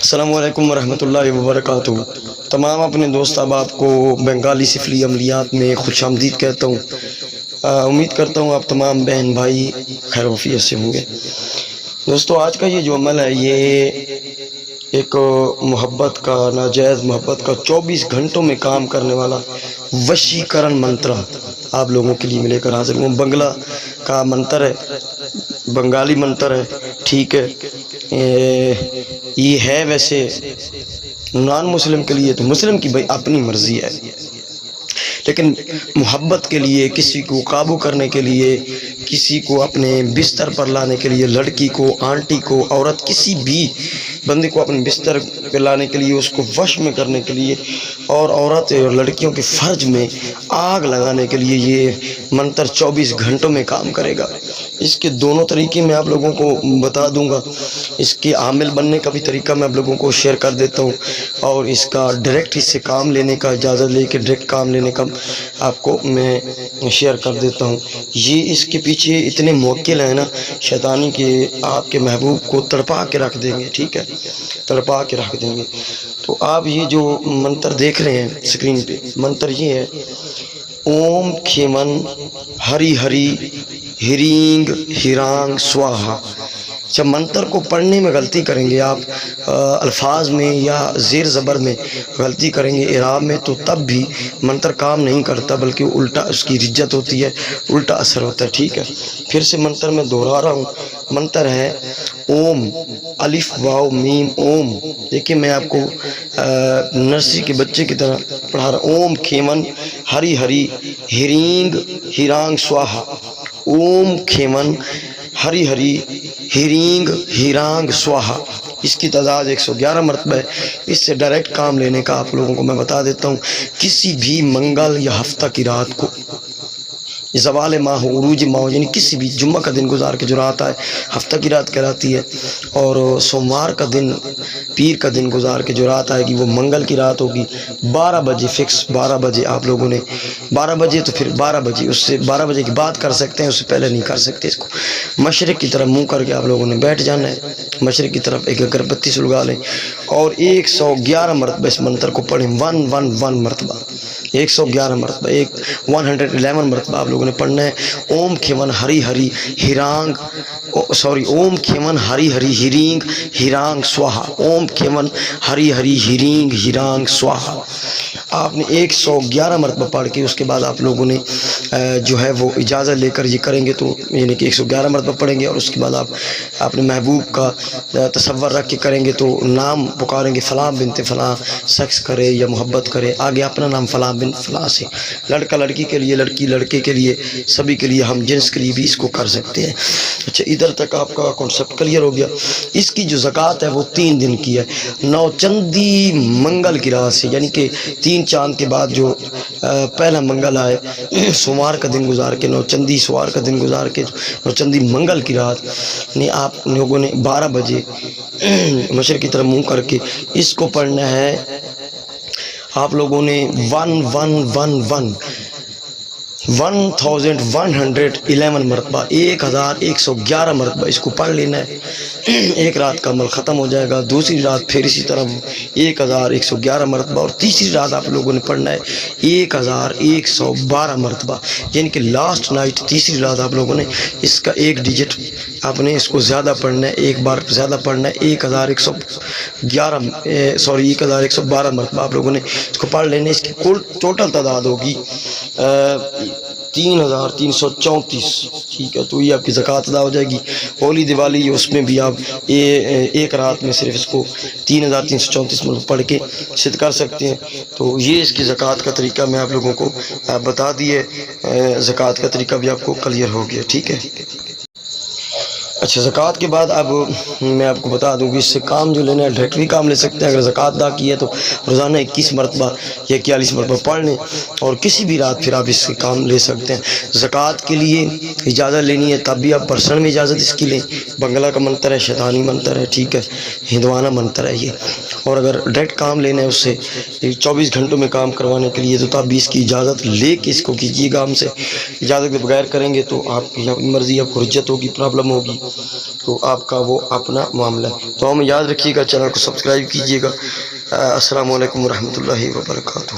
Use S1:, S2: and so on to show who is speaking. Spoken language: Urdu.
S1: السلام علیکم ورحمۃ اللہ وبرکاتہ۔ تمام اپنے دوست احباب کو بنگالی سفلی عملیات میں خوش آمدید کہتا ہوں۔ امید کرتا ہوں آپ تمام بہن بھائی خیر وفیت سے ہوں گے۔ دوستو، آج کا یہ جو عمل ہے یہ ایک محبت کا، ناجائز محبت کا 24 گھنٹوں میں کام کرنے والا وشیکرن منتر آپ لوگوں کے لیے ملے کر حاضر ہوں۔ بنگلہ کا منتر ہے، بنگالی منتر ہے، ٹھیک ہے۔ یہ ہے ویسے نان مسلم کے لیے، تو مسلم کی بھائی اپنی مرضی ہے، لیکن محبت کے لیے، کسی کو قابو کرنے کے لیے، کسی کو اپنے بستر پر لانے کے لیے، لڑکی کو، آنٹی کو، عورت، کسی بھی بندے کو اپنے بستر پہ لانے کے لیے، اس کو وش میں کرنے کے لیے، اور عورت اور لڑکیوں کے فرج میں آگ لگانے کے لیے یہ منتر 24 گھنٹوں میں کام کرے گا۔ اس کے دونوں طریقے میں آپ لوگوں کو بتا دوں گا۔ اس کے عامل بننے کا بھی طریقہ میں آپ لوگوں کو شیئر کر دیتا ہوں، اور اس کا ڈائریکٹ اس سے کام لینے کا، اجازت لے کے ڈائریکٹ کام لینے کا آپ کو میں شیئر کر دیتا ہوں۔ یہ اس کے پیچھے اتنے موکل ہیں نا شیطانی کے، آپ کے محبوب کو تڑپا کے رکھ دیں گے، ٹھیک ہے، تڑپا کے رکھ دیں گے۔ تو آپ یہ جو منتر دیکھ رہے ہیں اسکرین پہ، منتر یہ ہے: اوم کھیمن ہری ہری ہرینگ ہیرانگ سواہا۔ جب منتر کو پڑھنے میں غلطی کریں گے آپ، الفاظ میں یا زیر زبر میں غلطی کریں گے، اعراب میں، تو تب بھی منتر کام نہیں کرتا، بلکہ الٹا اس کی رجت ہوتی ہے، الٹا اثر ہوتا ہے، ٹھیک ہے۔ پھر سے منتر میں دہرا رہا ہوں، منتر ہے اوم، الف واو میم اوم۔ دیکھیں میں آپ کو نرسری کے بچے کی طرح پڑھا رہا ہوں۔ اوم کھیمن ہری ہری ہرینگ ہیرانگ سواہا۔ اوم کھیمن ہری ہری ہرینگ ہیرانگ سواہا۔ اس کی تعداد 111 مرتبہ ہے۔ اس سے ڈائریکٹ کام لینے کا آپ لوگوں کو میں بتا دیتا ہوں۔ کسی بھی منگل یا ہفتہ کی رات کو، زوال ماہ ہو، عروج ماہ ہو، یعنی کسی بھی جمعہ کا دن گزار کے جو رات آئے، ہفتہ کی رات کہلاتی ہے، اور سوموار کا دن، پیر کا دن گزار کے جو رات آئے گی وہ منگل کی رات ہوگی۔ 12 بجے فکس، 12 بجے آپ لوگوں نے، 12 بجے تو پھر 12 بجے، اس سے 12 بجے کی بات کر سکتے ہیں، اس سے پہلے نہیں کر سکتے۔ اس کو مشرق کی طرف منہ کر کے آپ لوگوں نے بیٹھ جانا ہے، مشرق کی طرف ایک اگر بتی سلگا لیں، اور 111 مرتبہ اس منتر کو پڑھیں، 111 مرتبہ، 111 مرتبہ، 111 مرتبہ آپ لوگوں نے پڑھنا ہے۔ اوم کھیمن ہری ہری ہیرانگ، اوم کھیمن ہری ہری ہرینگ ہیرانگ سواہا۔ اوم کھیمن ہری ہری ہرینگ ہیرانگ سواہا۔ آپ نے 111 مرتبہ پڑھ کے اس کے بعد آپ لوگوں نے جو ہے وہ اجازت لے کر یہ کریں گے، تو یعنی کہ 111 مرتبہ پڑھیں گے، اور اس کے بعد آپ اپنے محبوب کا تصور رکھ کے کریں گے، تو نام پکاریں گے، فلاں بنت فلاں شخص کرے یا محبت کرے، آگے اپنا نام فلاں بن فلاں سے، لڑکا لڑکی کے لیے، لڑکی لڑکے کے لیے، سبھی کے لیے، ہم جنس کے لیے بھی اس کو کر سکتے ہیں۔ اچھا، ادھر تک آپ کا کانسیپٹ کلیئر ہو گیا۔ اس کی جو زکوٰۃ ہے وہ 3 دن کی ہے، نوچندی منگل کی رات سے، یعنی کہ 3 چاند کے بعد جو پہلا منگل آئے، سوموار کا دن گزار کے، نوچندی سوار کا دن گزار کے، نوچندی منگل کی رات نے آپ لوگوں نے 12 بجے مشرق کی طرف منہ کر کے اس کو پڑھنا ہے۔ آپ لوگوں نے 1111 مرتبہ، 1111 مرتبہ اس کو پڑھ لینا ہے۔ ایک رات کا عمل ختم ہو جائے گا، دوسری رات پھر اسی طرح 1111 مرتبہ، اور تیسری رات آپ لوگوں نے پڑھنا ہے 1112 مرتبہ، یعنی کہ لاسٹ نائٹ، تیسری رات آپ لوگوں نے اس کا ایک ڈیجٹ آپ نے اس کو زیادہ پڑھنا ہے، ایک بار زیادہ پڑھنا ہے، 1112 مرتبہ آپ لوگوں نے اس کو پڑھ لینا ہے۔ اس کی کل ٹوٹل تعداد ہوگی 3334، ٹھیک ہے۔ تو یہ آپ کی زکوٰۃ ادا ہو جائے گی۔ ہولی دیوالی، اس میں بھی آپ ایک رات میں صرف اس کو 3334 مرتبہ پڑھ کے صدقہ کر سکتے ہیں۔ تو یہ اس کی زکوٰۃ کا طریقہ میں آپ لوگوں کو بتا دیے، زکوٰۃ کا طریقہ بھی آپ کو کلیئر ہو گیا، ٹھیک ہے۔ اچھا، زکوٰۃ کے بعد اب میں آپ کو بتا دوں کہ اس سے کام جو لینا ہے ڈائریکٹ بھی کام لے سکتے ہیں۔ اگر زکوٰۃ ادا کی ہے تو روزانہ 21 مرتبہ یا 41 مرتبہ پڑھ لیں، اور کسی بھی رات پھر آپ اس سے کام لے سکتے ہیں۔ زکوٰۃ کے لیے اجازت لینی ہے تب بھی آپ پرسنل میں اجازت اس کی لیں۔ بنگلہ کا منتر ہے، شیطانی منتر ہے، ٹھیک ہے، ہندوانہ منتر ہے یہ۔ اور اگر ڈائریکٹ کام لینا ہے اس سے 24 گھنٹوں میں کام کروانے کے لیے، تو تب بھی اس کی اجازت لے کے اس کو کیجیے گا۔ ہم سے اجازت کے بغیر کریں گے تو آپ کی مرضی، آپ کو رجت ہوگی، پرابلم ہوگی، تو آپ کا وہ اپنا معاملہ ہے۔ تو ہم یاد رکھیے گا، چینل کو سبسکرائب کیجیے گا۔ السلام علیکم ورحمۃ اللہ وبرکاتہ۔